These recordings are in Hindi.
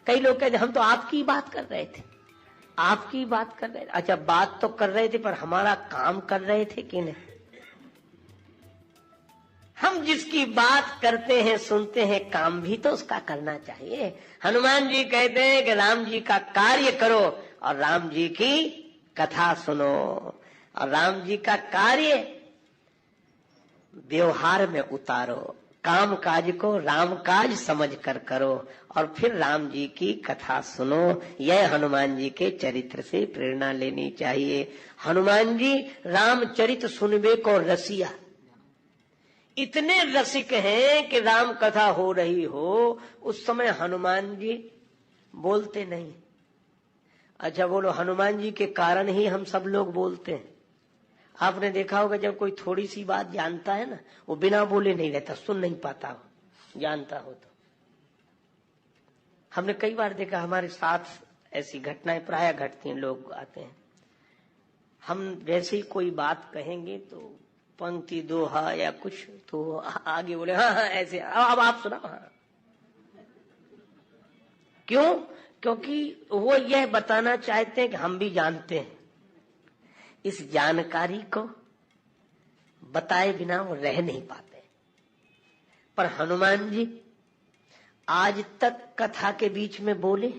कई लोग कहते हम तो आपकी बात कर रहे थे, आपकी बात कर रहे थे। अच्छा, बात तो कर रहे थे पर हमारा काम कर रहे थे कि नहीं? हम जिसकी बात करते हैं, सुनते हैं, काम भी तो उसका करना चाहिए। हनुमान जी कहते हैं कि राम जी का कार्य करो और राम जी की कथा सुनो, और राम जी का कार्य व्यवहार में उतारो, काम काज को राम काज समझ कर करो, और फिर राम जी की कथा सुनो। यह हनुमान जी के चरित्र से प्रेरणा लेनी चाहिए। हनुमान जी रामचरित सुनबे को रसिया, इतने रसिक हैं कि राम कथा हो रही हो उस समय हनुमान जी बोलते नहीं। अच्छा बोलो, हनुमान जी के कारण ही हम सब लोग बोलते हैं। आपने देखा होगा जब कोई थोड़ी सी बात जानता है ना, वो बिना बोले नहीं रहता, सुन नहीं पाता हो, जानता हो तो। हमने कई बार देखा, हमारे साथ ऐसी घटनाएं प्राय घटती हैं। लोग आते हैं, हम वैसे ही कोई बात कहेंगे तो पंक्ति दोहा या कुछ तो आगे बोले हाँ हाँ ऐसे, अब आप सुना। हाँ, क्यों? क्योंकि वो यह बताना चाहते हैं कि हम भी जानते हैं। इस जानकारी को बताए बिना वो रह नहीं पाते। पर हनुमान जी आज तक कथा के बीच में बोले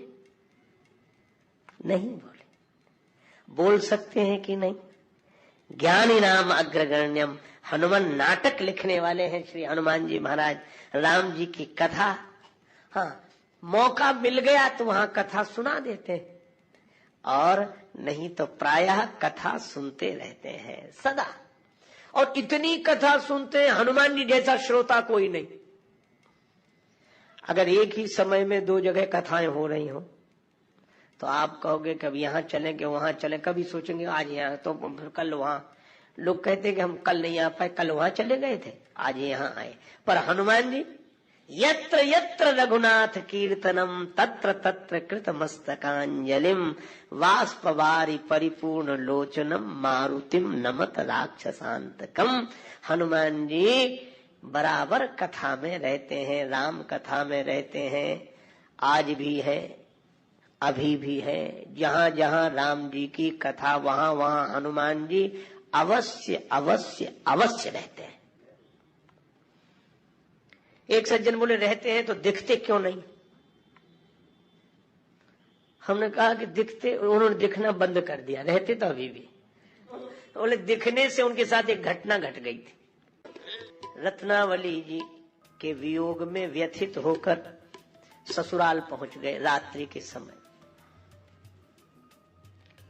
नहीं? बोल सकते हैं कि नहीं? ज्ञानी नाम अग्रगण्यम, हनुमान नाटक लिखने वाले हैं श्री हनुमान जी महाराज। राम जी की कथा, हाँ, मौका मिल गया तो वहां कथा सुना देते हैं, और नहीं तो प्रायः कथा सुनते रहते हैं सदा। और इतनी कथा सुनते हैं, हनुमान जी जैसा श्रोता कोई नहीं। अगर एक ही समय में दो जगह कथाएं हो रही हो तो आप कहोगे कभी यहाँ चलेंगे वहां चले, कभी सोचेंगे आज यहाँ तो कल वहां। लोग कहते हैं कि हम कल नहीं आ पाए, कल वहां चले गए थे, आज यहाँ आए। पर हनुमान जी यत्र यत्र रघुनाथ कीर्तनम तत्र तत्र कृत मस्तकांजलिम वाष्पवारी परिपूर्ण लोचनम मारुतिम नमत राक्षसांतकम। हनुमान जी बराबर कथा में रहते हैं, राम कथा में रहते हैं। आज भी है, अभी भी है। जहां जहां राम जी की कथा वहां वहां हनुमान जी अवश्य अवश्य अवश्य रहते हैं। एक सज्जन बोले रहते हैं तो दिखते क्यों नहीं? हमने कहा कि दिखते, उन्होंने दिखना बंद कर दिया, रहते तो अभी भी। बोले दिखने से उनके साथ एक घटना घट गई थी। रत्नावली जी के वियोग में व्यथित होकर ससुराल पहुंच गए रात्रि के समय।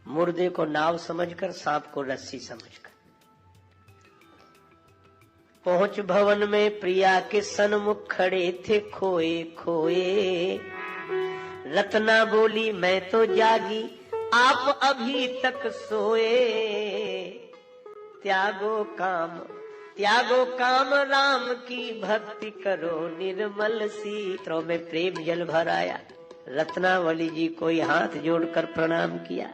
मुर्दे को नाव समझकर, सांप को रस्सी समझकर पहुंच भवन में प्रिया के सन्मुख खड़े थे खोए खोए। रत्ना बोली मैं तो जागी, आप अभी तक सोए। त्यागो काम राम की भक्ति करो निर्मल सी। त्रो में प्रेम जल भर आया। रत्नावली जी को हाथ जोड़कर प्रणाम किया।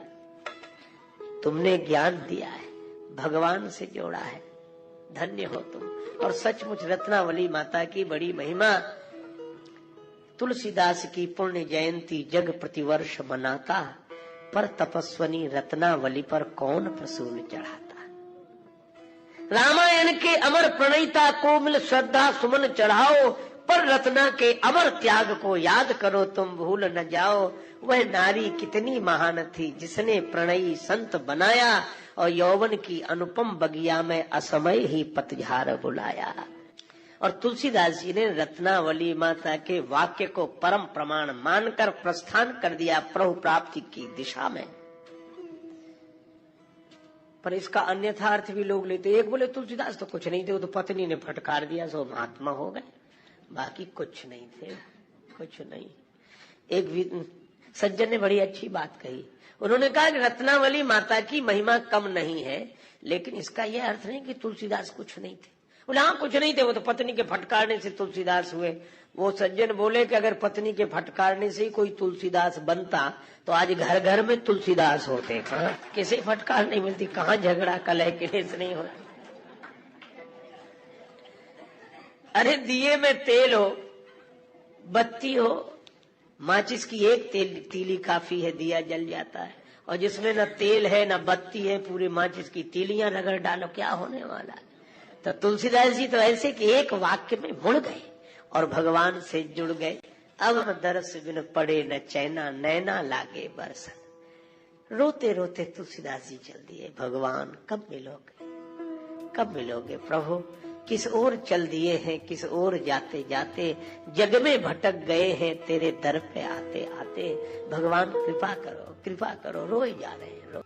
तुमने ज्ञान दिया है, भगवान से जोड़ा है, धन्य हो तुम। और सचमुच रत्नावली माता की बड़ी महिमा। तुलसीदास की पुण्य जयंती जग प्रतिवर्ष मनाता, पर तपस्वनी रत्नावली पर कौन प्रसून चढ़ाता। रामायण के अमर प्रणयिता को मिल श्रद्धा सुमन चढ़ाओ, पर रत्ना के अमर त्याग को याद करो तुम भूल न जाओ। वह नारी कितनी महान थी जिसने प्रणयी संत बनाया, और यौवन की अनुपम बगिया में असमय ही पतझार बुलाया। और तुलसीदास जी ने रत्नावली माता के वाक्य को परम प्रमाण मानकर प्रस्थान कर दिया प्रभु प्राप्ति की दिशा में। पर इसका अन्यथा अर्थ भी लोग लेते। एक बोले तुलसीदास तो कुछ नहीं थे, वो तो पत्नी ने फटकार दिया सो महात्मा हो गए, बाकी कुछ नहीं थे, कुछ नहीं। एक सज्जन ने बड़ी अच्छी बात कही। उन्होंने कहा कि रत्नावली माता की महिमा कम नहीं है, लेकिन इसका यह अर्थ नहीं कि तुलसीदास कुछ नहीं थे। बोले हाँ कुछ नहीं थे, वो तो पत्नी के फटकारने से तुलसीदास हुए। वो सज्जन बोले कि अगर पत्नी के फटकारने से ही कोई तुलसीदास बनता तो आज घर घर में तुलसीदास होते। किसी फटकार नहीं मिलती, कहाँ झगड़ा कलह किलेश नहीं होता। अरे दिए में तेल हो, बत्ती हो, माचिस की एक तीली काफी है, दिया जल जाता है। और जिसमें न तेल है न बत्ती है, पूरे माचिस की तीलियां रगड़ डालो, क्या होने वाला है। तो तुलसीदास जी तो ऐसे कि एक वाक्य में मुड़ गए और भगवान से जुड़ गए। अब दरस बिन पड़े न चैना, नैना लागे बरसन। रोते रोते तुलसीदास जी चल दिए, भगवान कब मिलोगे, कब मिलोगे प्रभु, किस ओर चल दिए हैं, किस ओर जाते जाते जग में भटक गए हैं, तेरे दर पे आते आते। भगवान कृपा करो, कृपा करो, रोए जा रहे हैं।